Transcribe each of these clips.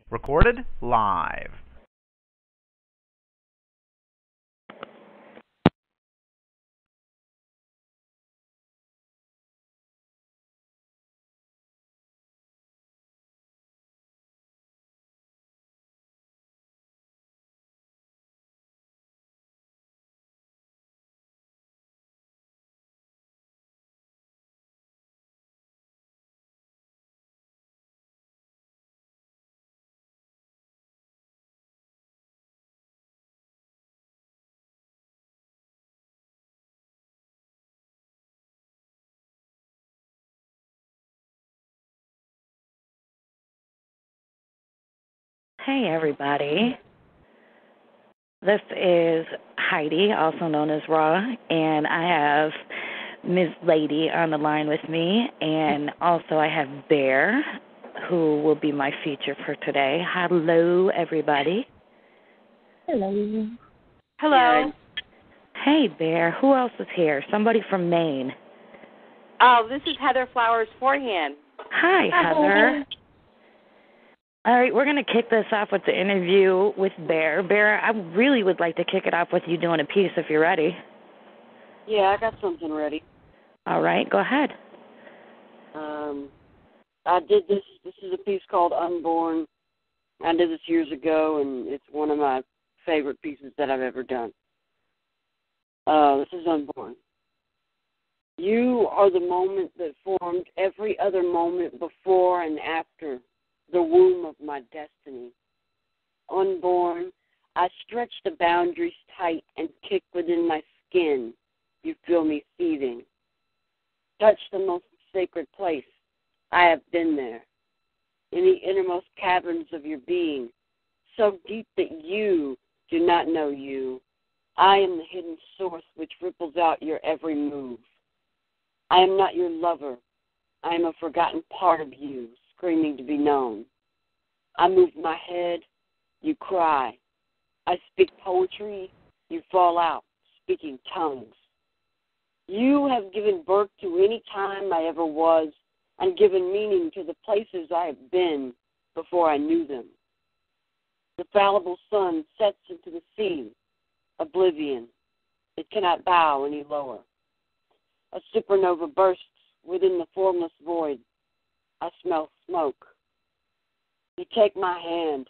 Recorded live. Hey, everybody. This is Heidi, also known as Raw, and I have Ms. Lady on the line with me, and also I have Bear, who will be my feature for today. Hello, everybody. Hello. Hello. Hey, Bear. Who else is here? Somebody from Maine. Oh, this is Heather Flowers Forehand. Hi, Heather. All right, we're going to kick this off with the interview with Bear. Bear, I really would like to kick it off with you doing a piece if you're ready. Yeah, I got something ready. All right, go ahead. I did this. This is a piece called Unborn. I did this years ago, and it's one of my favorite pieces that I've ever done. This is Unborn. You are the moment that formed every other moment before and after the womb of my destiny. Unborn, I stretch the boundaries tight and kick within my skin. You feel me seething. Touch the most sacred place. I have been there. In the innermost caverns of your being, so deep that you do not know you. I am the hidden source which ripples out your every move. I am not your lover. I am a forgotten part of you, screaming to be known. I move my head, you cry. I speak poetry, you fall out, speaking tongues. You have given birth to any time I ever was and given meaning to the places I have been before I knew them. The fallible sun sets into the sea, oblivion. It cannot bow any lower. A supernova bursts within the formless void. I smell smoke. You take my hand.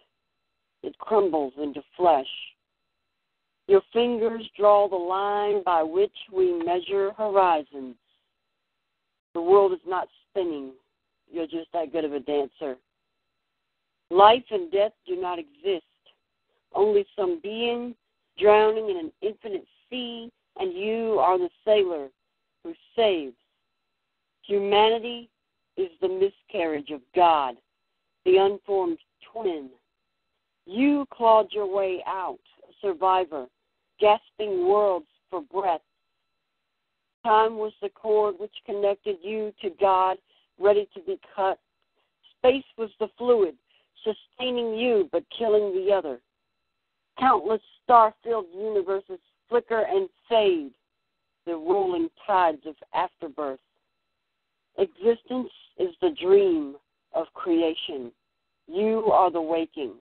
It crumbles into flesh. Your fingers draw the line by which we measure horizons. The world is not spinning. You're just that good of a dancer. Life and death do not exist. Only some being drowning in an infinite sea, and you are the sailor who saves. Humanity is the miscarriage of God, the unformed twin. You clawed your way out, a survivor, gasping worlds for breath. Time was the cord which connected you to God, ready to be cut. Space was the fluid, sustaining you but killing the other. Countless star-filled universes flicker and fade, the rolling tides of afterbirth. Existence is the dream of creation. You are the waking.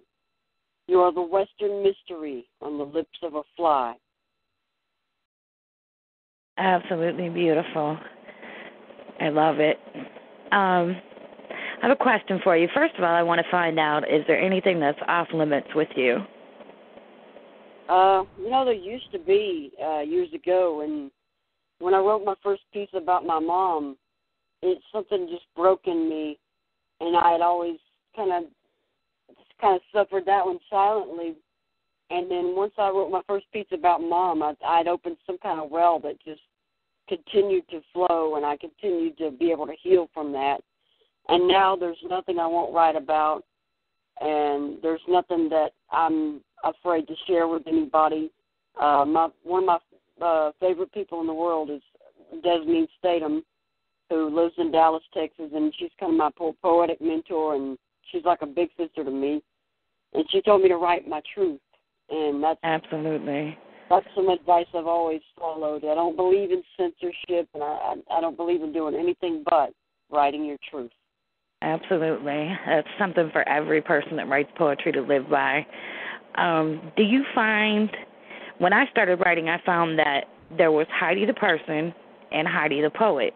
You are the Western mystery on the lips of a fly. Absolutely beautiful. I love it. I have a question for you. First of all, I want to find out, is there anything that's off limits with you? There used to be years ago, and when I wrote my first piece about my mom, something just broke in me, and I had always kind of suffered that one silently. And then once I wrote my first piece about Mom, I'd opened some kind of well that just continued to flow, and I continued to be able to heal from that. And now there's nothing I won't write about, and there's nothing that I'm afraid to share with anybody. One of my favorite people in the world is Desmond Statham, who lives in Dallas, Texas, and she's kind of my poetic mentor, and she's like a big sister to me. And she told me to write my truth, and that's absolutely. That's some advice I've always followed. I don't believe in censorship, and I don't believe in doing anything but writing your truth. Absolutely. That's something for every person that writes poetry to live by. Do you find, when I started writing, I found that there was Heidi the person and Heidi the poet,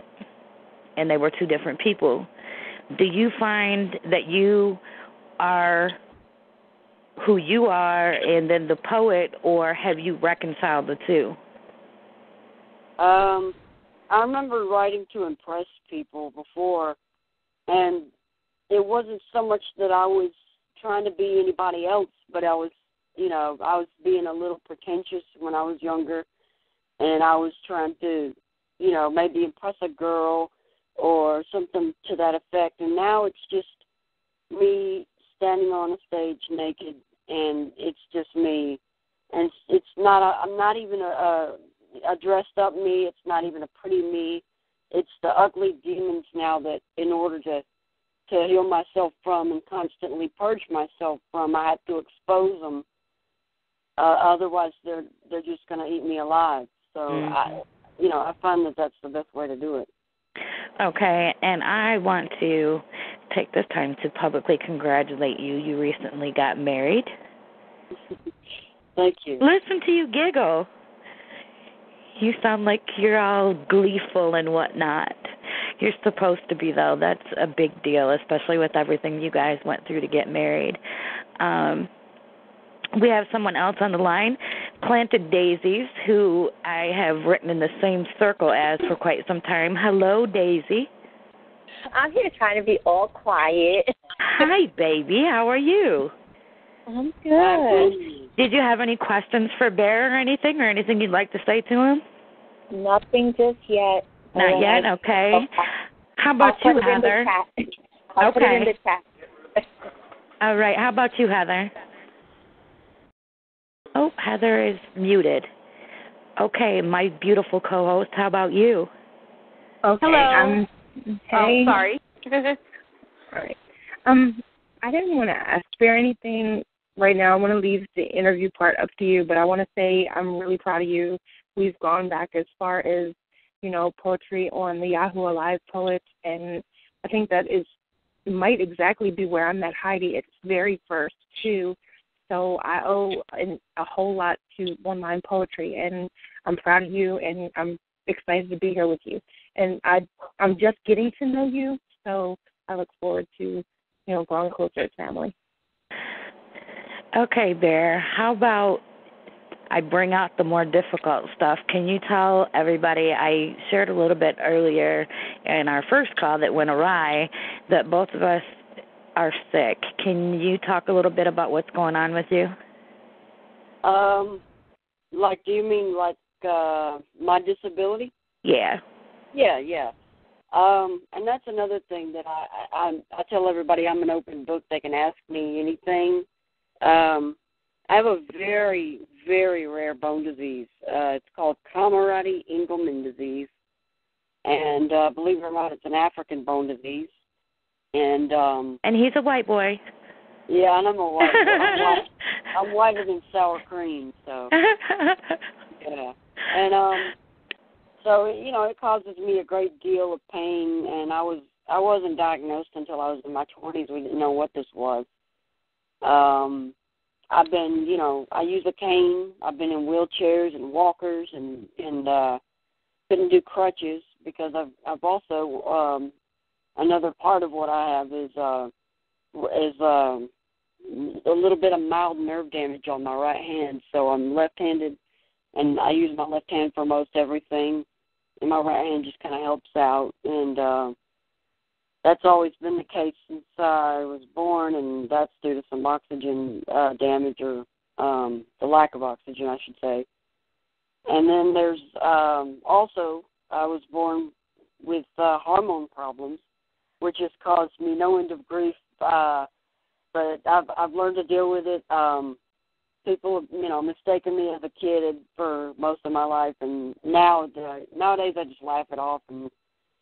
and they were two different people. Do you find that you are who you are and then the poet, or have you reconciled the two? I remember writing to impress people before, and it wasn't so much that I was trying to be anybody else, but I was being a little pretentious when I was younger, and I was trying to, maybe impress a girl or something to that effect. And now it's just me standing on a stage naked, and it's just me. And I'm not even a dressed up me. It's not even a pretty me. It's the ugly demons now that in order to heal myself from and constantly purge myself from, I have to expose them. Otherwise, they're just going to eat me alive. So I find that that's the best way to do it. Okay, and I want to take this time to publicly congratulate you. You recently got married. Thank you. Listen to you giggle. You sound like you're all gleeful and whatnot. You're supposed to be, though. That's a big deal, especially with everything you guys went through to get married. We have someone else on the line, Planted Daisies, who I have written in the same circle as for quite some time. Hello, Daisy. I'm here trying to be all quiet. Hi, baby. How are you? I'm good. Did you have any questions for Bear or anything you'd like to say to him? Nothing just yet. Not yet? Okay. How about you, Heather? I'll put it in the chat. All right. How about you, Heather? Oh, Heather is muted. Okay, my beautiful co-host, how about you? Okay. Hello. Hey. Oh, sorry. All right. I didn't want to ask for anything right now. I want to leave the interview part up to you, but I want to say I'm really proud of you. We've gone back as far as, poetry on the Yahoo Alive Poets, and I think that might exactly be where I met Heidi. It's very first, too. So I owe a whole lot to one-line poetry, and I'm proud of you, and I'm excited to be here with you. And I'm just getting to know you, so I look forward to, growing closer as family. Okay, Bear, how about I bring out the more difficult stuff? Can you tell everybody, I shared a little bit earlier in our first call that went awry, that both of us are sick. Can you talk a little bit about what's going on with you? Do you mean my disability? Yeah. Yeah. And that's another thing that I tell everybody I'm an open book. They can ask me anything. I have a very, very rare bone disease. It's called Camaraderie-Engelmann disease. And believe it or not, it's an African bone disease. And he's a white boy. Yeah, and I'm a white boy. I'm whiter than sour cream, so yeah. And so it causes me a great deal of pain, and I wasn't diagnosed until I was in my 20s. We didn't know what this was. I've been, I use a cane. I've been in wheelchairs and walkers, and couldn't do crutches because I've also another part of what I have is a little bit of mild nerve damage on my right hand. So I'm left-handed, and I use my left hand for most everything, and my right hand just kind of helps out. And that's always been the case since I was born, and that's due to some oxygen damage or the lack of oxygen, I should say. And then there's also I was born with hormone problems, which has caused me no end of grief, but I've learned to deal with it. People, mistaken me as a kid for most of my life, and nowadays I just laugh it off and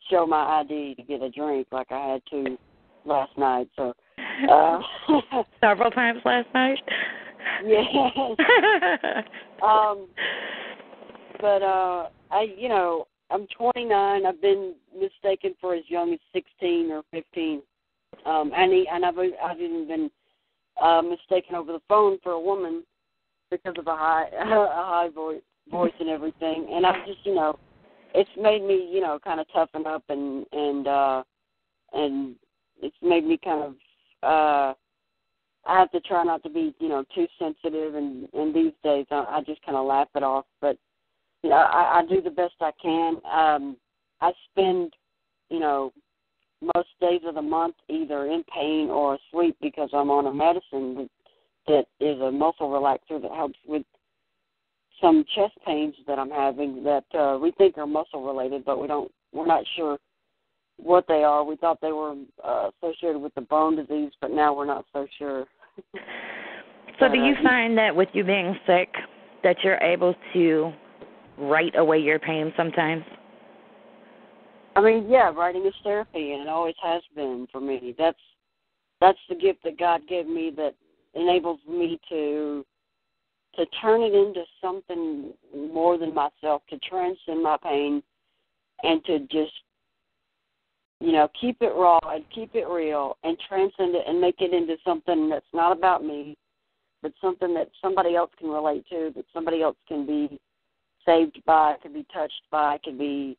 show my ID to get a drink like I had to last night. So several times last night. Yes. But I'm 29. I've been mistaken for as young as 16 or 15. And I've even been mistaken over the phone for a woman because of a high voice and everything. And I've just, it's made me, kind of toughen up and it's made me kind of, I have to try not to be, too sensitive. And these days I just kind of laugh it off. But, I do the best I can. I spend, most days of the month either in pain or asleep because I'm on a medicine that is a muscle relaxer that helps with some chest pains that I'm having that we think are muscle related, but we're not sure what they are. We thought they were associated with the bone disease, but now we're not so sure. So do you find that with you being sick that you're able to write away your pain sometimes? I mean, yeah, writing is therapy, and it always has been for me. That's the gift that God gave me that enables me to turn it into something more than myself, to transcend my pain, and to just, keep it raw and keep it real and transcend it and make it into something that's not about me, but something that somebody else can relate to, that somebody else can be saved by, can be touched by, can be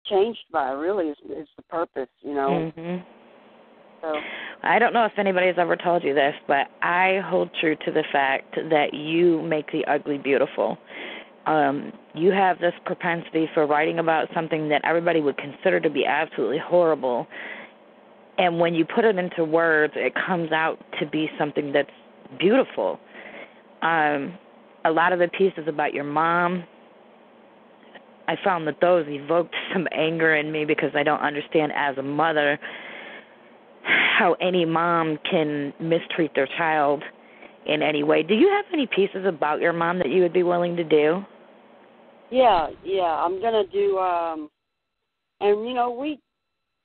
changed by. Really is the purpose, Mm-hmm. So I don't know if anybody's ever told you this, but I hold true to the fact that you make the ugly beautiful. You have this propensity for writing about something that everybody would consider to be absolutely horrible, and when you put it into words, it comes out to be something that's beautiful. A lot of the pieces about your mom, I found that those evoked some anger in me because I don't understand as a mother how any mom can mistreat their child in any way. Do you have any pieces about your mom that you would be willing to do? Yeah, I'm going to do,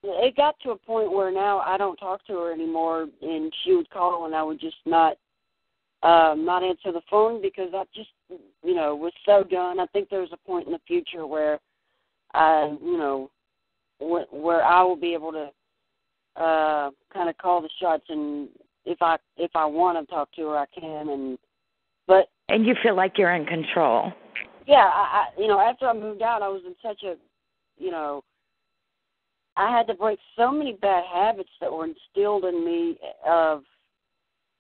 it got to a point where now I don't talk to her anymore, and she would call and I would just not answer the phone because I just, was so done. I think there's a point in the future where where I will be able to kind of call the shots, and if I want to talk to her, I can. And you feel like you're in control. Yeah, I after I moved out, I was in such a, I had to break so many bad habits that were instilled in me of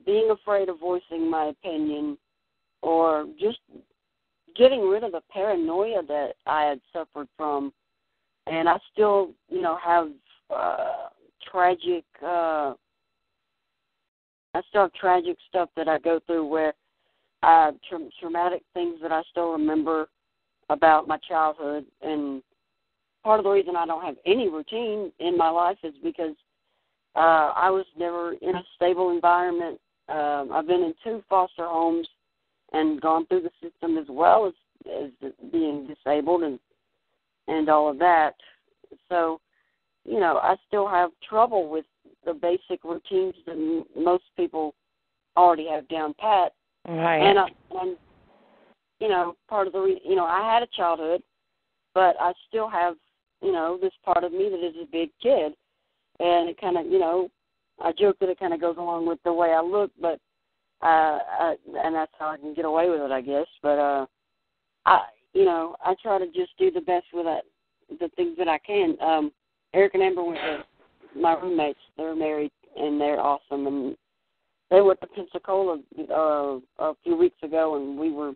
being afraid of voicing my opinion or just getting rid of the paranoia that I had suffered from. And I still, have tragic stuff that I go through where traumatic things that I still remember about my childhood. And part of the reason I don't have any routine in my life is because I was never in a stable environment. I've been in 2 foster homes and gone through the system as well as being disabled and all of that. So, I still have trouble with the basic routines that most people already have down pat. Right. And part of the reason, I had a childhood, but I still have, this part of me that is a big kid. And it kind of, I joke that it kind of goes along with the way I look, but, and that's how I can get away with it, I guess. But, I try to just do the best with the things that I can. Eric and Amber went to my roommates. They're married, and they're awesome. And they went to Pensacola a few weeks ago, and we were,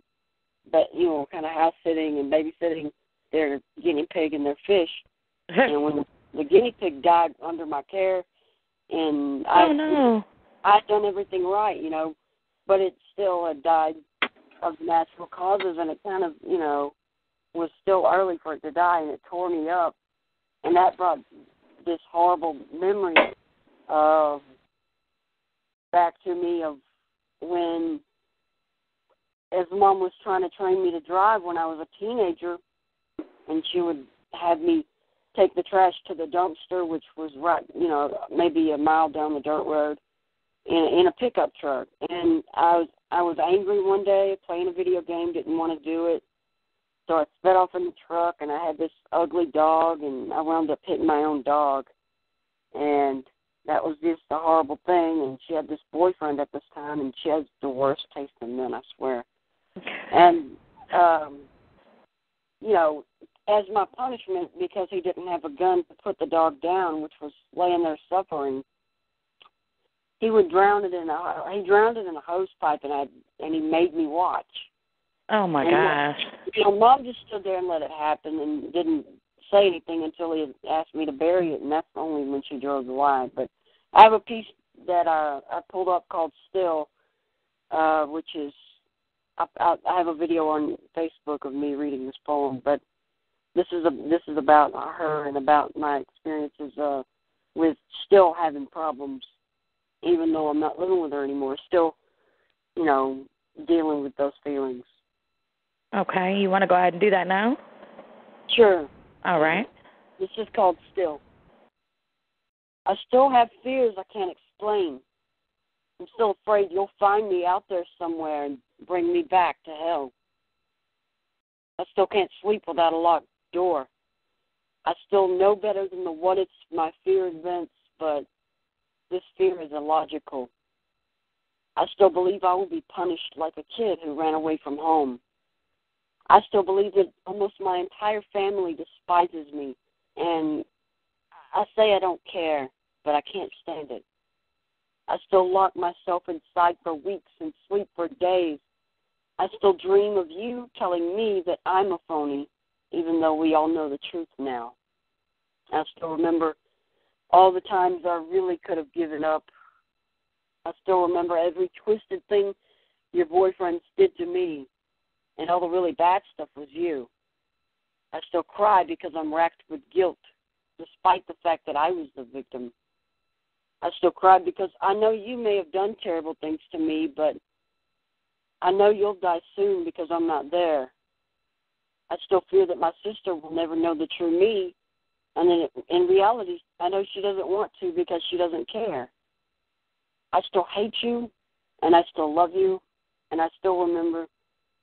kind of house-sitting and babysitting their guinea pig and their fish. And when the guinea pig died under my care, and I'd done everything right, but it still had died of natural causes, and it kind of, was still early for it to die, and it tore me up. And that brought this horrible memory back to me of when, as Mom was trying to train me to drive when I was a teenager, and she would have me take the trash to the dumpster, which was right, maybe a mile down the dirt road, in a pickup truck. And I was angry one day, playing a video game, didn't want to do it. so I sped off in the truck, and I had this ugly dog, and I wound up hitting my own dog. And that was just a horrible thing. And she had this boyfriend at this time, and she has the worst taste in men, I swear. And, you know, as my punishment, because he didn't have a gun to put the dog down, which was laying there suffering, he drowned it in a hose pipe, and he made me watch. Oh my gosh! You know, Mom just stood there and let it happen, and didn't say anything until he asked me to bury it, and that's only when she drove the line. But I have a piece that I pulled up called "Still," which is I have a video on Facebook of me reading this poem, but this is about her and about my experiences with still having problems, even though I'm not living with her anymore. Still, you know, dealing with those feelings. Okay, you want to go ahead and do that now? Sure. All right. This is called Still. I still have fears I can't explain. I'm still afraid you'll find me out there somewhere and bring me back to hell. I still can't sleep without a locked door. I still know better than the what ifs my fear invents, but this fear is illogical. I still believe I will be punished like a kid who ran away from home. I still believe that almost my entire family despises me, and I say I don't care, but I can't stand it. I still lock myself inside for weeks and sleep for days. I still dream of you telling me that I'm a phony, even though we all know the truth now. I still remember all the times I really could have given up. I still remember every twisted thing your boyfriends did to me, and all the really bad stuff was you. I still cry because I'm racked with guilt, despite the fact that I was the victim. I still cry because I know you may have done terrible things to me, but I know you'll die soon because I'm not there. I still fear that my sister will never know the true me, and in reality, I know she doesn't want to because she doesn't care. I still hate you, and I still love you, and I still remember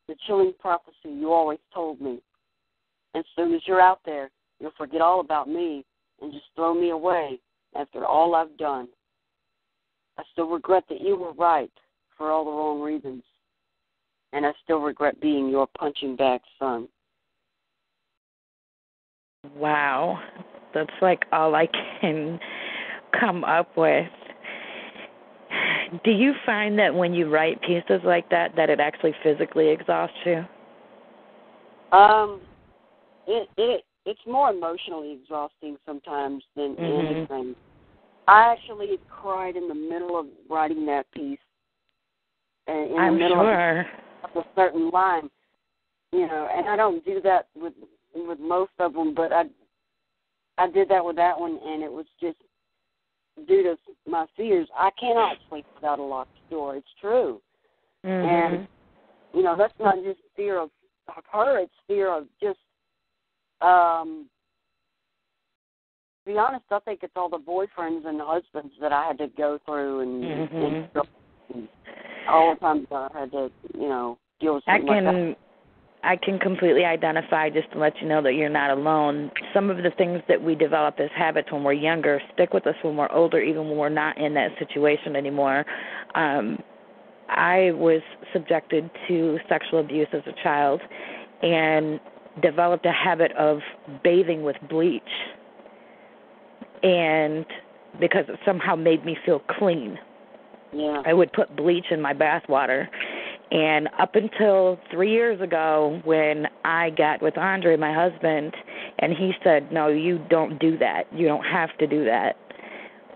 the chilling prophecy you always told me. As soon as you're out there, you'll forget all about me and just throw me away after all I've done. I still regret that you were right for all the wrong reasons, and I still regret being your punching bag son. Wow. That's like all I can come up with. Do you find that when you write pieces like that it actually physically exhausts you? It's more emotionally exhausting sometimes than anything. I actually cried in the middle of writing that piece. In the middle of a certain line, you know, and I don't do that with most of them, but I did that with that one, and it was just due to my fears. I cannot sleep without a locked door. It's true. And, you know, that's not just fear of her. It's fear of just, to be honest, I think it's all the boyfriends and the husbands that I had to go through and all the times I had to, you know, deal with something like that. I can completely identify, just to let you know that you're not alone. Some of the things that we develop as habits when we're younger stick with us when we're older, even when we're not in that situation anymore. I was subjected to sexual abuse as a child and developed a habit of bathing with bleach, and because it somehow made me feel clean. Yeah. I would put bleach in my bath water. And up until 3 years ago, when I got with Andre, my husband, and he said, no, you don't do that. You don't have to do that.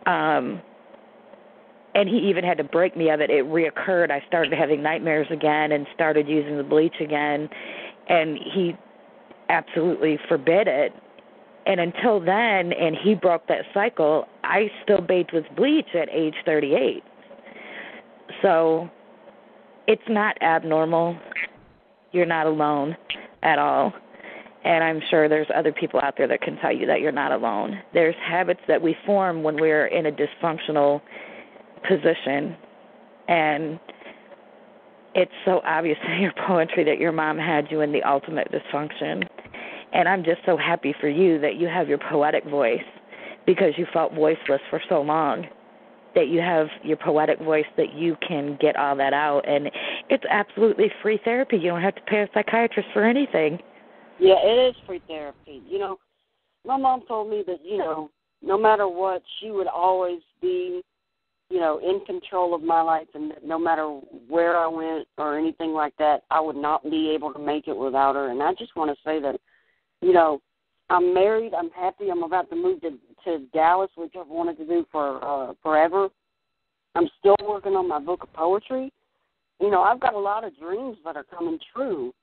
And he even had to break me of it. It reoccurred. I started having nightmares again and started using the bleach again. And he absolutely forbid it. And until then, and he broke that cycle, I still bathed with bleach at age 38. So it's not abnormal. You're not alone at all. And I'm sure there's other people out there that can tell you that you're not alone. There's habits that we form when we're in a dysfunctional position. And it's so obvious in your poetry that your mom had you in the ultimate dysfunction. And I'm just so happy for you that you have your poetic voice because you felt voiceless for so long, that you have your poetic voice that you can get all that out. And it's absolutely free therapy. You don't have to pay a psychiatrist for anything. Yeah, it is free therapy. You know, my mom told me that, you know, no matter what, she would always be, you know, in control of my life, and that no matter where I went or anything like that, I would not be able to make it without her. And I just want to say that, you know, I'm married, I'm happy, I'm about to move to Dallas, which I've wanted to do for forever. I'm still working on my book of poetry. You know, I've got a lot of dreams that are coming true.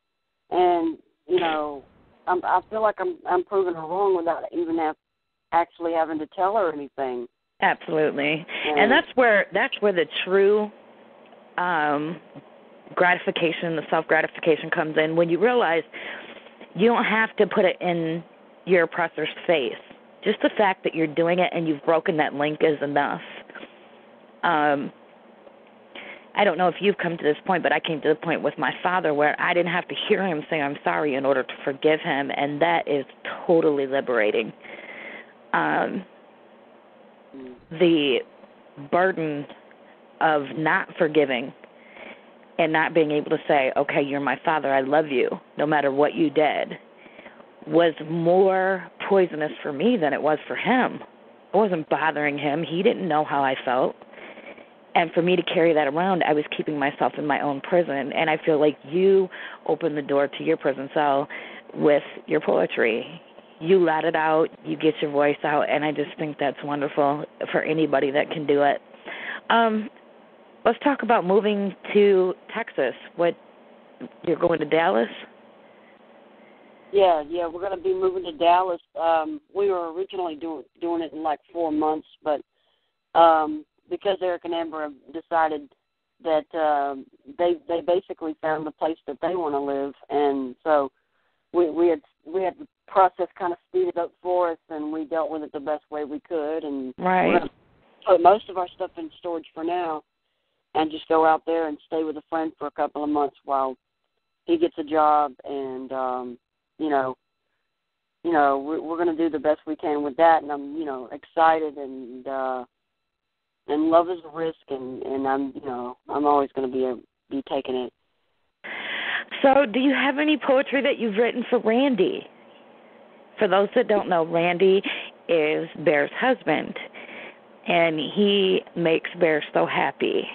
And, you know, I feel like I'm proving her wrong without even actually having to tell her anything. Absolutely. And that's where the true gratification, the self-gratification comes in, when you realize you don't have to put it in your oppressor's face. Just the fact that you're doing it and you've broken that link is enough. I don't know if you've come to this point, but I came to the point with my father where I didn't have to hear him say I'm sorry in order to forgive him, and that is totally liberating. The burden of not forgiving and not being able to say, okay, you're my father, I love you, no matter what you did, was more poisonous for me than it was for him. I wasn't bothering him. He didn't know how I felt. And for me to carry that around, I was keeping myself in my own prison. And I feel like you opened the door to your prison cell with your poetry. You let it out, you get your voice out, and I just think that's wonderful for anybody that can do it. Let's talk about moving to Texas. You're going to Dallas? Yeah, we're going to be moving to Dallas. We were originally doing it in like 4 months, but because Eric and Amber have decided that they basically found the place that they want to live, and so we had the process kind of speeded up for us, and we dealt with it the best way we could, and right. We're going to put most of our stuff in storage for now and just go out there and stay with a friend for a couple of months while he gets a job, and we're going to do the best we can with that, and I'm excited, and love is a risk, and I'm always going to be taking it. So, do you have any poetry that you've written for Randy? For those that don't know, Randy is Bear's husband, and he makes Bear so happy.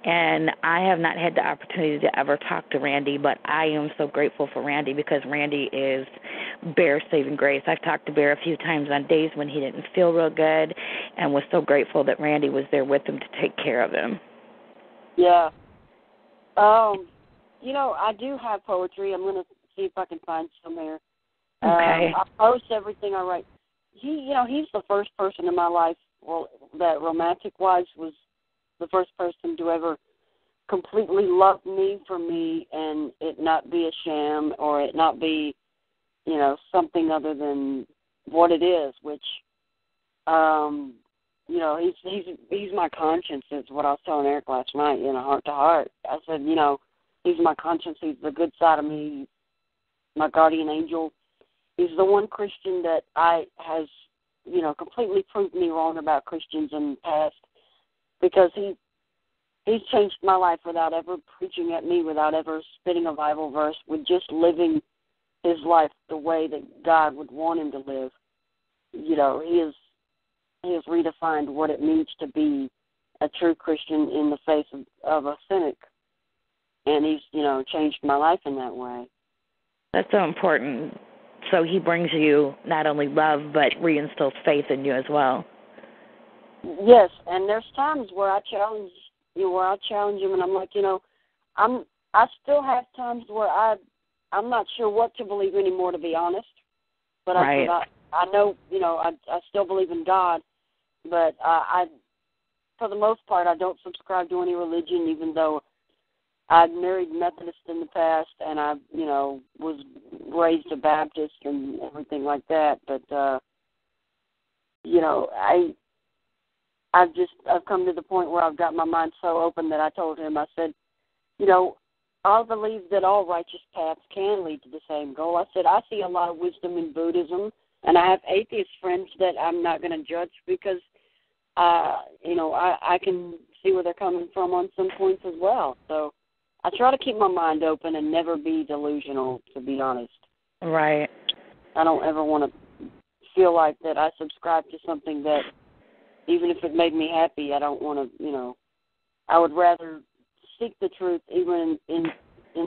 And I have not had the opportunity to ever talk to Randy, but I am so grateful for Randy because Randy is Bear's saving grace. I've talked to Bear a few times on days when he didn't feel real good and was so grateful that Randy was there with him to take care of him. Yeah. I do have poetry. I'm going to see if I can find some here. Okay. I post everything I write. He's the first person in my life, that romantic-wise was the first person to ever completely love me for me and it not be a sham or it not be, something other than what it is, which, he's my conscience is what I was telling Eric last night, heart to heart. I said, he's my conscience. He's the good side of me. He's my guardian angel. He's the one Christian that has completely proved me wrong about Christians in the past, because he's changed my life without ever preaching at me, without ever spitting a Bible verse, with just living his life the way that God would want him to live. He has redefined what it means to be a true Christian in the face of a cynic, and he's changed my life in that way. That's so important. So he brings you not only love, but reinstills faith in you as well. Yes, and there's times where I challenge him, and I'm like, I still have times where I'm not sure what to believe anymore, to be honest. But right. I know, I still believe in God, but I, for the most part, I don't subscribe to any religion, even though I married Methodist in the past, and I, was raised a Baptist and everything like that. But, I've come to the point where I've got my mind so open that I told him, I said, I believe that all righteous paths can lead to the same goal. I said I see a lot of wisdom in Buddhism, and I have atheist friends that I'm not going to judge because, I can see where they're coming from on some points as well. So I try to keep my mind open and never be delusional, to be honest. Right. I don't ever want to feel like that I subscribe to something that, even if it made me happy, I don't want to, I would rather seek the truth even in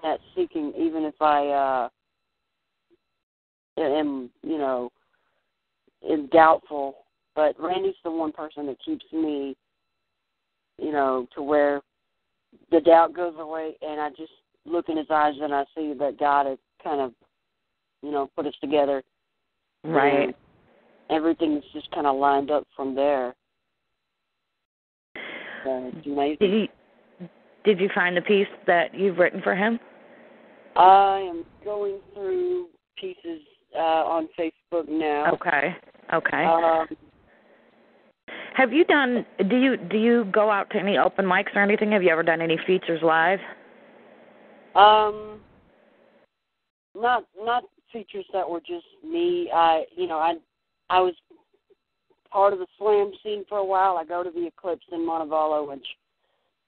that seeking, even if I am, is doubtful. But Randy's the one person that keeps me, to where the doubt goes away, and I just look in his eyes and I see that God has kind of, put us together. Right. And everything's just kind of lined up from there. So it's amazing. Did you find the piece that you've written for him? I am going through pieces on Facebook now. Okay. Have you done? Do you go out to any open mics or anything? Have you ever done any features live? Not features that were just me. I was part of the slam scene for a while. I go to the Eclipse in Montevallo, which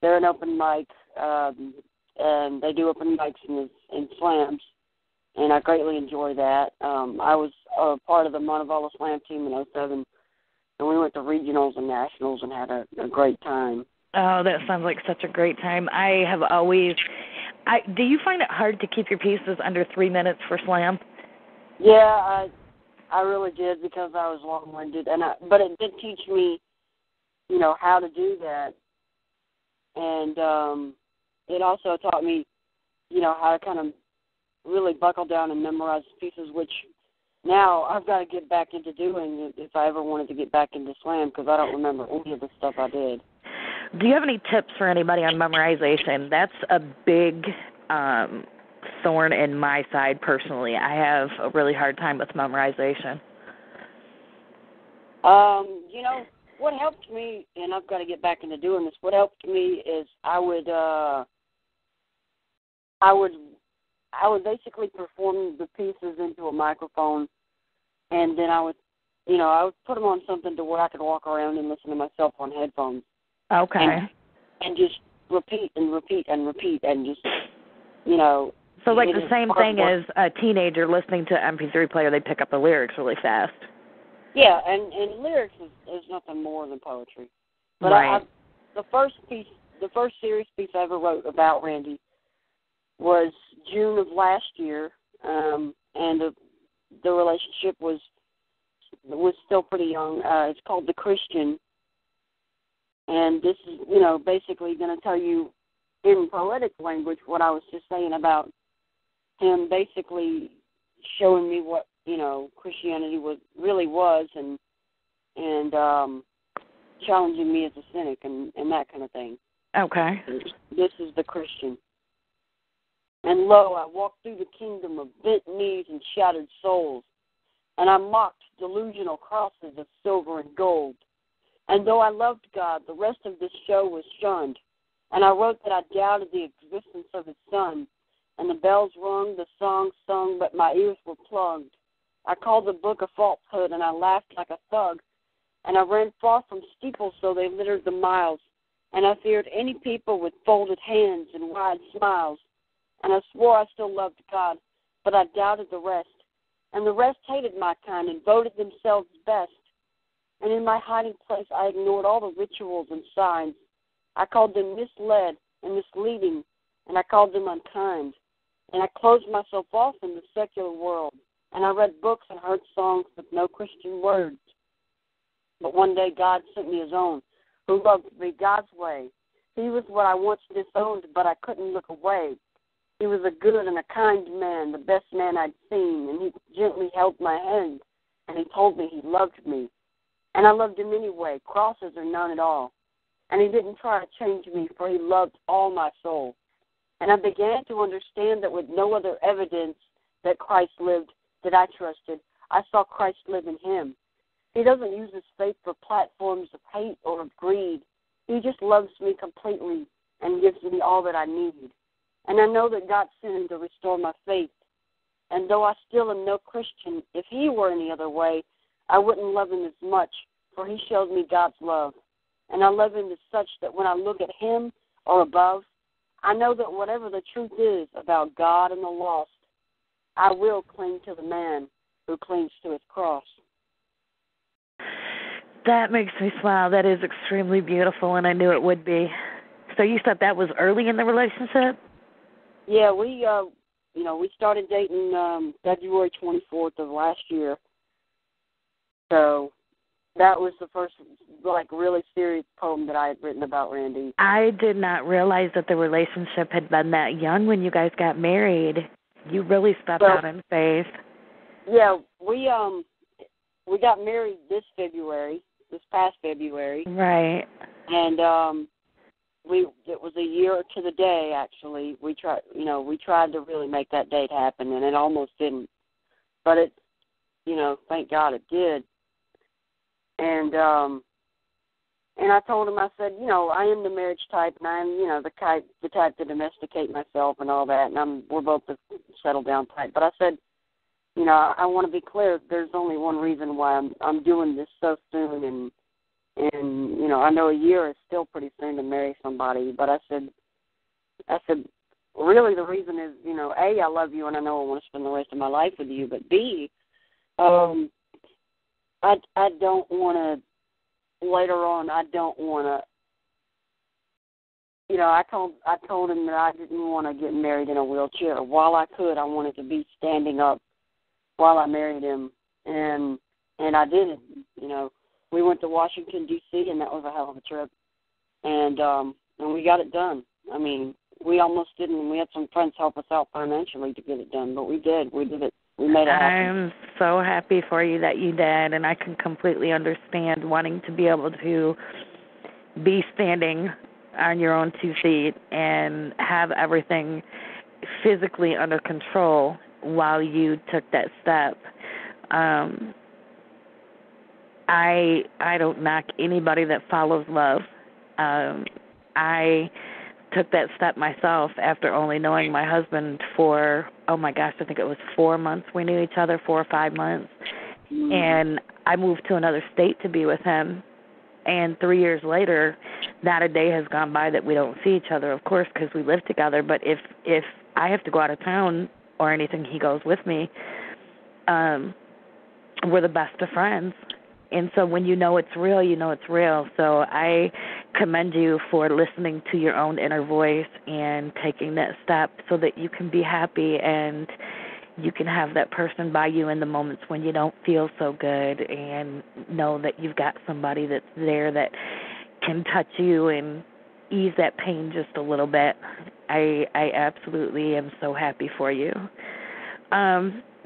they're an open mic, and they do open mics in slams, and I greatly enjoy that. I was part of the Montevallo Slam team in 2007, and we went to regionals and nationals and had a great time. Oh, that sounds like such a great time. Do you find it hard to keep your pieces under 3 minutes for slam? Yeah, I really did because I was long-winded, but it did teach me, how to do that, and it also taught me, how to kind of really buckle down and memorize pieces, which now I've got to get back into doing if I ever wanted to get back into slam, because I don't remember any of the stuff I did. Do you have any tips for anybody on memorization? That's a big thorn in my side personally. I have a really hard time with memorization. What helped me, and I've got to get back into doing this, what helped me is I would basically perform the pieces into a microphone, and then I would put them on something to where I could walk around and listen to myself on headphones. Okay. And just repeat and repeat and repeat and just, So like the same thing as a teenager listening to an MP3 player, they pick up the lyrics really fast. Yeah, and lyrics is nothing more than poetry. But right. The first serious piece I ever wrote about Randy was June of last year, and the relationship was still pretty young. It's called The Christian, and this is, basically going to tell you in poetic language what I was just saying about him basically showing me what, Christianity really was and challenging me as a cynic and that kind of thing. Okay. This is The Christian. And lo, I walked through the kingdom of bent knees and shattered souls, and I mocked delusional crosses of silver and gold. And though I loved God, the rest of this show was shunned, and I wrote that I doubted the existence of His Son, and the bells rung, the songs sung, but my ears were plugged. I called the book a falsehood, and I laughed like a thug, and I ran far from steeples so they littered the miles, and I feared any people with folded hands and wide smiles, and I swore I still loved God, but I doubted the rest, and the rest hated my kind and voted themselves best, and in my hiding place I ignored all the rituals and signs. I called them misled and misleading, and I called them unkind, and I closed myself off in the secular world, and I read books and heard songs with no Christian words. But one day God sent me His own, who loved me God's way. He was what I once disowned, but I couldn't look away. He was a good and a kind man, the best man I'd seen, and he gently held my hand, and he told me he loved me. And I loved him anyway, crosses or none at all. And he didn't try to change me, for he loved all my soul. And I began to understand that with no other evidence that Christ lived that I trusted, I saw Christ live in him. He doesn't use his faith for platforms of hate or of greed. He just loves me completely and gives me all that I need. and I know that God sent him to restore my faith. And though I still am no Christian, if he were any other way, I wouldn't love him as much, for he showed me God's love. And I love him as such that when I look at him or above, I know that whatever the truth is about God and the lost, I will cling to the man who clings to his cross. That makes me smile. That is extremely beautiful, and I knew it would be. So you said that was early in the relationship? Yeah, we started dating February 24th of last year. So that was the first, really serious poem that I had written about Randy. I did not realize that the relationship had been that young when you guys got married. You really stepped out in faith. Yeah, we got married this past February. Right. And it was a year to the day, actually. We tried to really make that date happen, and it almost didn't. But it, thank God it did. And I told him, I said, I am the marriage type, and I am, the type to domesticate myself and all that, and we're both the settle down type. But I said, I want to be clear. There's only one reason why I'm doing this so soon, and I know a year is still pretty soon to marry somebody. But I said, really the reason is, A, I love you, and I know I want to spend the rest of my life with you. But B, I don't want to. Later on, I don't want to. I told him that I didn't want to get married in a wheelchair. While I could, I wanted to be standing up while I married him, and I did it. We went to Washington D.C. and that was a hell of a trip, and we got it done. I mean, we almost didn't. We had some friends help us out financially to get it done, but we did. We did it. We made it happen. I'm so happy for you that you did, and I can completely understand wanting to be able to be standing on your own 2 feet and have everything physically under control while you took that step. I don't knock anybody that follows love. I took that step myself after only knowing my husband for, I think it was 4 months we knew each other, 4 or 5 months. Mm-hmm. And I moved to another state to be with him. And 3 years later, not a day has gone by that we don't see each other, of course, because we live together. But if I have to go out of town or anything, he goes with me. We're the best of friends. And so when you know it's real, you know it's real. So I commend you for listening to your own inner voice and taking that step so that you can be happy and you can have that person by you in the moments when you don't feel so good and know that you've got somebody that's there that can touch you and ease that pain just a little bit. I absolutely am so happy for you.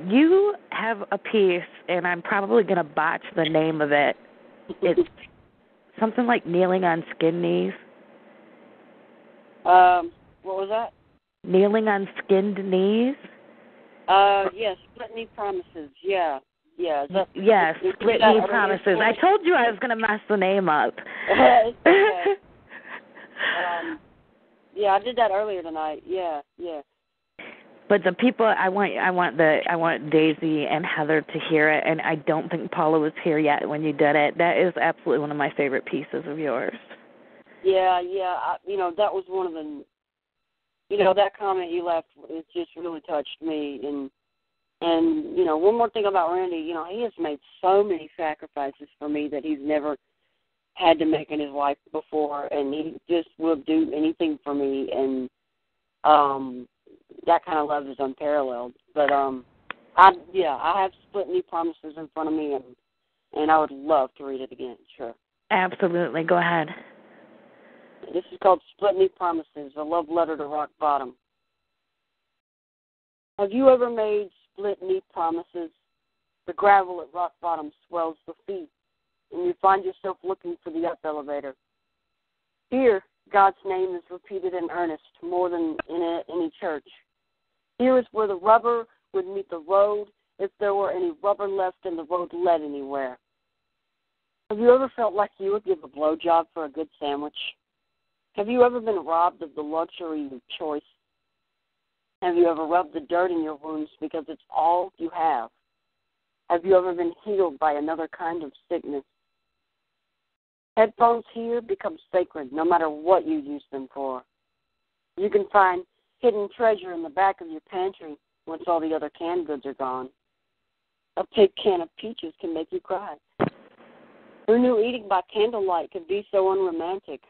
You have a piece, and I'm probably going to botch the name of it. It's something like Kneeling on Skinned Knees. What was that? Kneeling on Skinned Knees? Yes, Split Knee Promises, yeah. Yes, Split Knee Promises. I told you I was going to mess the name up. Okay. Yeah, I did that earlier tonight, yeah. But the people, I want Daisy and Heather to hear it, and I don't think Paula was here yet when you did it. That is absolutely one of my favorite pieces of yours. Yeah. That was one of the, that comment you left, it just really touched me. And one more thing about Randy, he has made so many sacrifices for me that he's never had to make in his life before, and he just will do anything for me, and that kind of love is unparalleled. But I have Split Knee Promises in front of me, and I would love to read it again. Sure. Absolutely. Go ahead. This is called Split Knee Promises, a love letter to rock bottom. Have you ever made split knee promises? The gravel at rock bottom swells the feet, and you find yourself looking for the up elevator. Here, God's name is repeated in earnest more than in any church. Here is where the rubber would meet the road if there were any rubber left and the road led anywhere. Have you ever felt like you would give a blowjob for a good sandwich? Have you ever been robbed of the luxury of choice? Have you ever rubbed the dirt in your wounds because it's all you have? Have you ever been healed by another kind of sickness? Headphones here become sacred no matter what you use them for. You can find hidden treasure in the back of your pantry once all the other canned goods are gone. A big can of peaches can make you cry. Who knew eating by candlelight could be so unromantic?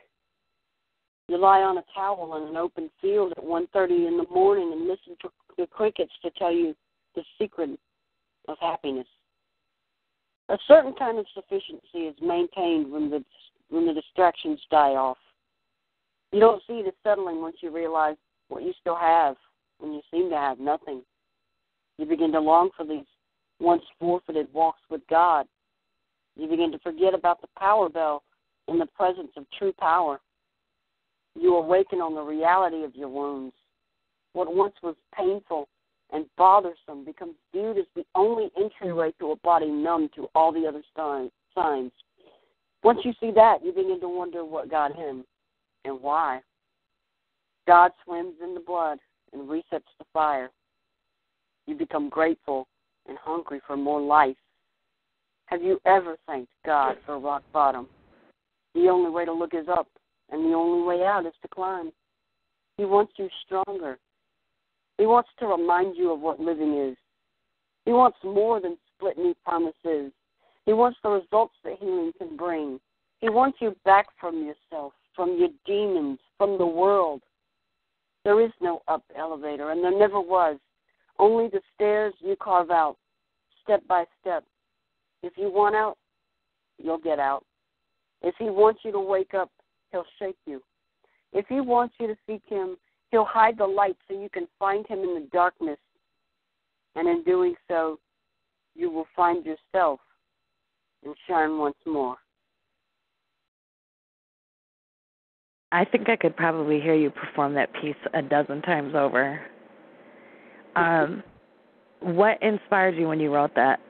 You lie on a towel in an open field at 1:30 in the morning and listen to the crickets to tell you the secret of happiness. A certain kind of sufficiency is maintained when the distractions die off. You don't see the settling once you realize what you still have when you seem to have nothing. You begin to long for these once forfeited walks with God. You begin to forget about the power bell in the presence of true power. You awaken on the reality of your wounds. What once was painful and bothersome becomes viewed as the only entryway to a body numb to all the other signs. Once you see that, you begin to wonder what got him and why. God swims in the blood and resets the fire. You become grateful and hungry for more life. Have you ever thanked God for rock bottom? The only way to look is up, and the only way out is to climb. He wants you stronger. He wants to remind you of what living is. He wants more than split-knee promises. He wants the results that healing can bring. He wants you back from yourself, from your demons, from the world. There is no up elevator, and there never was. Only the stairs you carve out, step by step. If you want out, you'll get out. If he wants you to wake up, he'll shake you. If he wants you to seek him, he'll hide the light so you can find him in the darkness. And in doing so, you will find yourself and shine once more. I think I could probably hear you perform that piece a dozen times over. What inspired you when you wrote that?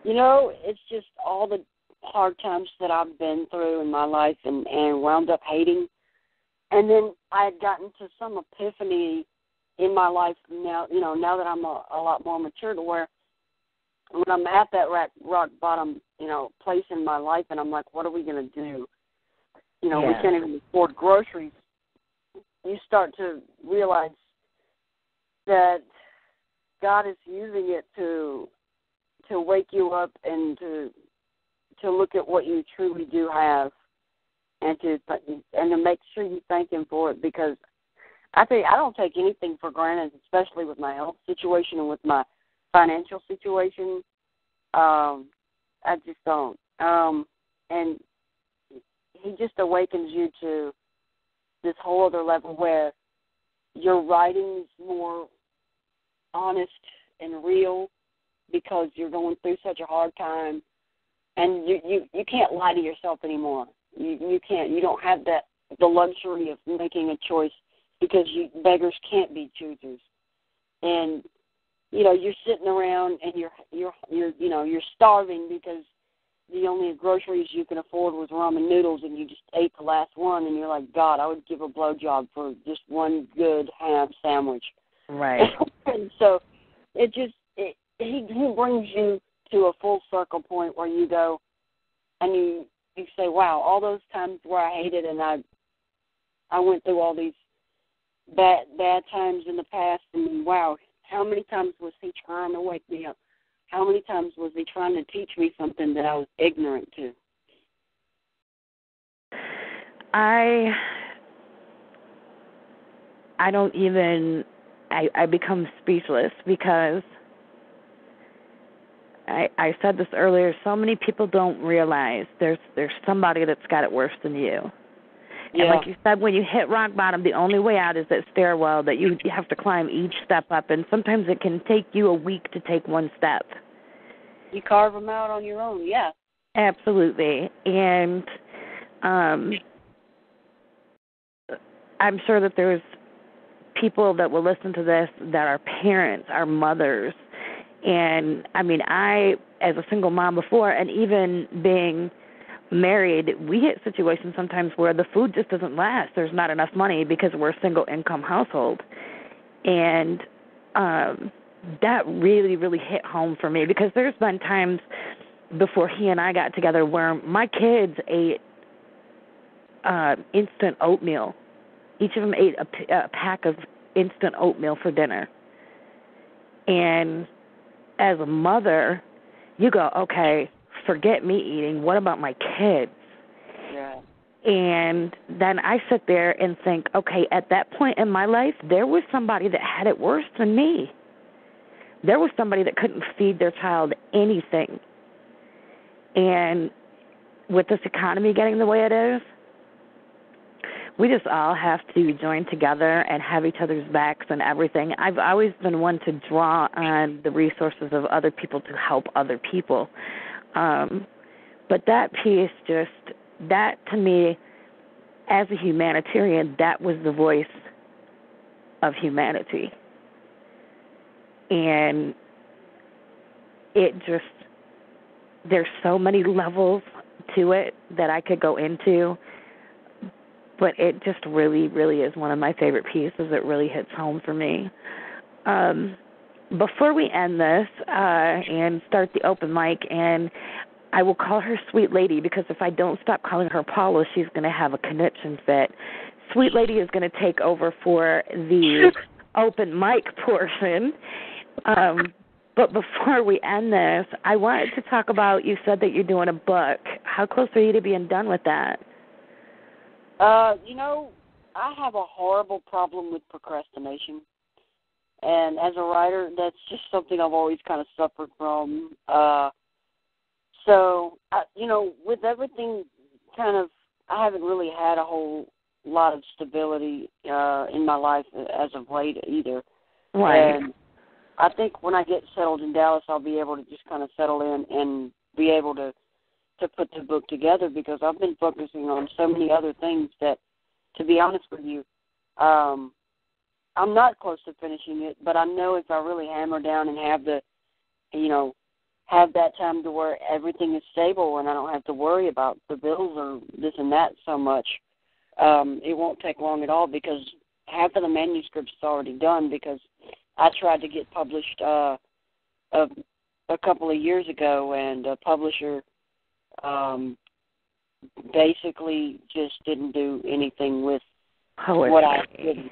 You know, it's just all the hard times that I've been through in my life and wound up hating. And then I had gotten to some epiphany in my life now, now that I'm a lot more mature, to where when I'm at that rock bottom, place in my life, and I'm like, what are we going to do? We can't even afford groceries. You start to realize that God is using it to wake you up and to look at what you truly do have, and to make sure you thank him for it, because I tell you, I don't take anything for granted, especially with my health situation and with my financial situation. I just don't. And he just awakens you to this whole other level where your writing is more honest and real, because you're going through such a hard time, and you can't lie to yourself anymore. You can't. You don't have the luxury of making a choice, because beggars can't be choosers. And you're sitting around and you're starving because the only groceries you can afford was ramen noodles, and you just ate the last one, and you're like, God, I would give a blowjob for just one good ham sandwich. Right. And so he brings you to a full circle point where you go and you say, wow, all those times where I hated and I went through all these bad times in the past, and wow, how many times was he trying to wake me up? How many times was he trying to teach me something that I was ignorant to? I don't even, I become speechless, because I said this earlier, so many people don't realize there's somebody that's got it worse than you. Yeah. And like you said, when you hit rock bottom, the only way out is that stairwell that you have to climb each step up, and sometimes it can take you a week to take one step. You carve them out on your own, yeah. Absolutely. And I'm sure that there's people that will listen to this that are parents, are mothers. And, I, as a single mom before, and even being married, we hit situations sometimes where the food just doesn't last. There's not enough money because we're a single-income household. And that really, really hit home for me because there's been times before he and I got together where my kids ate instant oatmeal. Each of them ate a pack of instant oatmeal for dinner. And as a mother, you go, okay, forget me eating. What about my kids? Yeah. And then I sit there and think, okay, at that point in my life, there was somebody that had it worse than me. There was somebody that couldn't feed their child anything. And with this economy getting the way it is, we just all have to join together and have each other's backs and everything. I've always been one to draw on the resources of other people to help other people. But that piece that to me, as a humanitarian, that was the voice of humanity. And it just, there's so many levels to it that I could go into, but it just really, really is one of my favorite pieces. It really hits home for me. Before we end this and start the open mic, and I will call her Sweet Lady because if I don't stop calling her Paula, she's going to have a conniption fit. Sweet Lady is going to take over for the open mic portion. But before we end this, I wanted to talk about, you said that you're doing a book. How close are you to being done with that? I have a horrible problem with procrastination. And as a writer, that's just something I've always kind of suffered from. With everything I haven't really had a whole lot of stability in my life as of late either. Right. And I think when I get settled in Dallas, I'll be able to just kind of settle in and be able to put the book together because I've been focusing on so many other things that, to be honest with you, I'm not close to finishing it, but I know if I really hammer down and have have that time to where everything is stable and I don't have to worry about the bills or this and that so much, it won't take long at all because half of the manuscript is already done because I tried to get published a couple of years ago, and a publisher basically just didn't do anything with what I had written.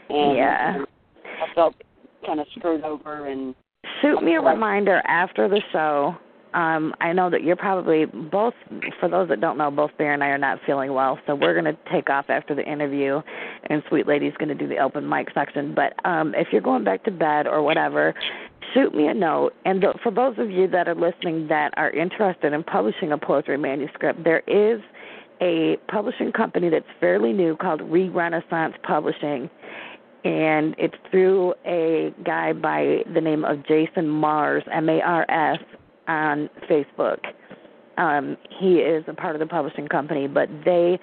And yeah. I felt kind of screwed over. And shoot me a reminder after the show. I know that you're probably both, for those that don't know, both Bear and I are not feeling well, so we're going to take off after the interview, and Sweet Lady's going to do the open mic section. But if you're going back to bed or whatever, shoot me a note. And for those of you that are listening that are interested in publishing a poetry manuscript, there is a publishing company that's fairly new called Renaissance Publishing, and it's through a guy by the name of Jason Mars, M-A-R-S, on Facebook. He is a part of the publishing company, but they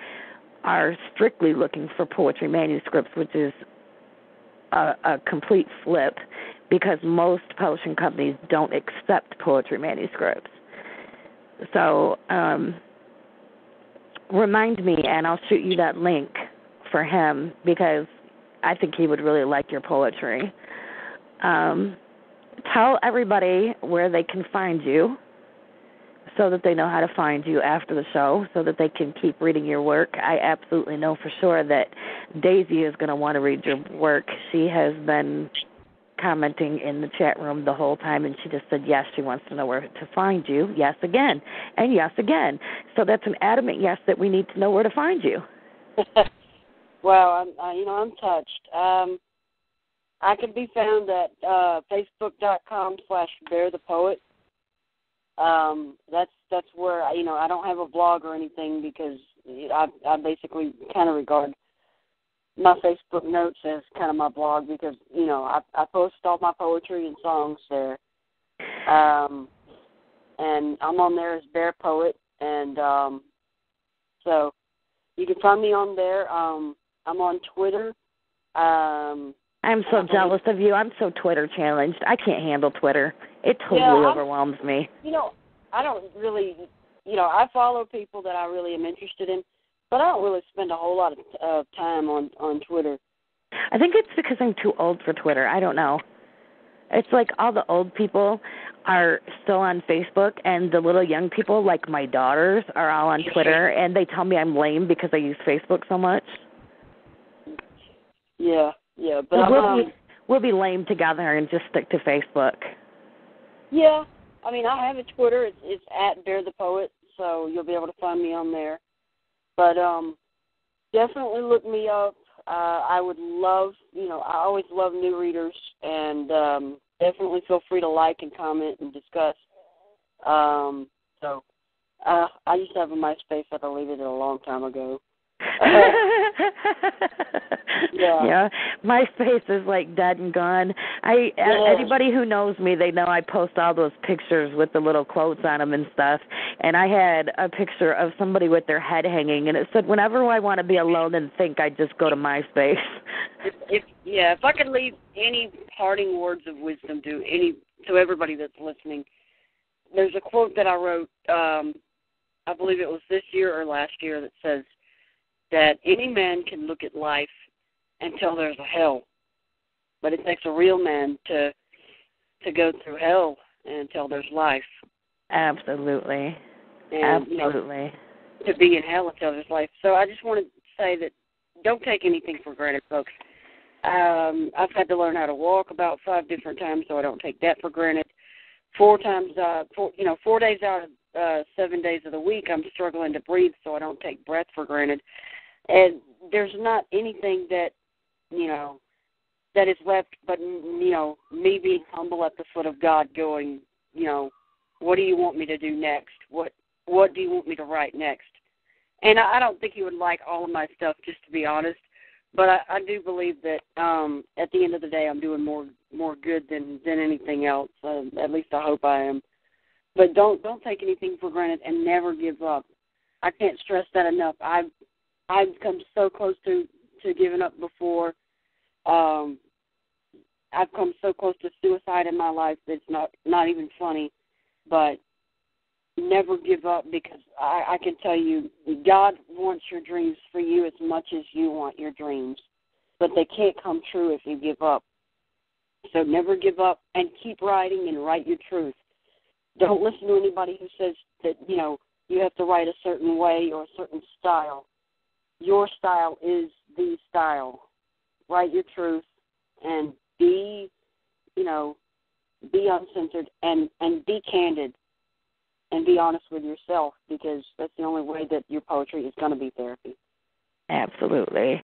are strictly looking for poetry manuscripts, which is a complete flip because most publishing companies don't accept poetry manuscripts. So remind me, and I'll shoot you that link for him because I think he would really like your poetry. Tell everybody where they can find you so that they know how to find you after the show so that they can keep reading your work. I absolutely know for sure that Daisy is going to want to read your work. She has been commenting in the chat room the whole time, and she just said, yes, she wants to know where to find you. Yes, again, and yes, again. So that's an adamant yes that we need to know where to find you. Well, I'm touched. I can be found at facebook.com/bearthepoet. That's where I don't have a blog or anything because I basically kind of regard my Facebook notes as kind of my blog because I post all my poetry and songs there, and I'm on there as Bear Poet, and so you can find me on there. I'm on Twitter. I'm so jealous of you. I'm so Twitter challenged. I can't handle Twitter. It totally overwhelms me. I don't really, I follow people that I really am interested in, but I don't really spend a whole lot of time on Twitter. I think it's because I'm too old for Twitter. I don't know. It's like all the old people are still on Facebook, and the little young people, like my daughters, are all on Twitter, and they tell me I'm lame because I use Facebook so much. Yeah, but we'll be lame together and just stick to Facebook. Yeah, I mean, I have a Twitter. It's at Bear the Poet, so you'll be able to find me on there. But definitely look me up. I would love, I always love new readers, and definitely feel free to like and comment and discuss. So I used to have a MySpace, I deleted it a long time ago. Yeah, MySpace is like dead and gone. Anybody who knows me, they know I post all those pictures with the little quotes on them and stuff. And I had a picture of somebody with their head hanging, and it said, "Whenever I want to be alone and think, I just go to MySpace." If I could leave any parting words of wisdom to everybody that's listening, there's a quote that I wrote. I believe it was this year or last year that says that any man can look at life and tell there's a hell, but it takes a real man to go through hell and tell there's life. Absolutely. And, Absolutely. To be in hell and tell there's life. So I just want to say that don't take anything for granted, folks. I've had to learn how to walk about 5 different times, so I don't take that for granted. 4 days out of 7 days of the week, I'm struggling to breathe, so I don't take breath for granted. And there's not anything that, that is left but, me being humble at the foot of God going, what do you want me to do next? What do you want me to write next? And I don't think he would like all of my stuff, just to be honest. But I do believe that at the end of the day, I'm doing more good than anything else. At least I hope I am. But don't take anything for granted and never give up. I can't stress that enough. I've come so close to giving up before. I've come so close to suicide in my life that it's not even funny. But never give up, because I can tell you, God wants your dreams for you as much as you want your dreams. But they can't come true if you give up. So never give up and keep writing and write your truth. Don't listen to anybody who says that, you have to write a certain way or a certain style. Your style is the style. Write your truth and be uncensored and be candid and be honest with yourself, because that's the only way that your poetry is going to be therapy. Absolutely.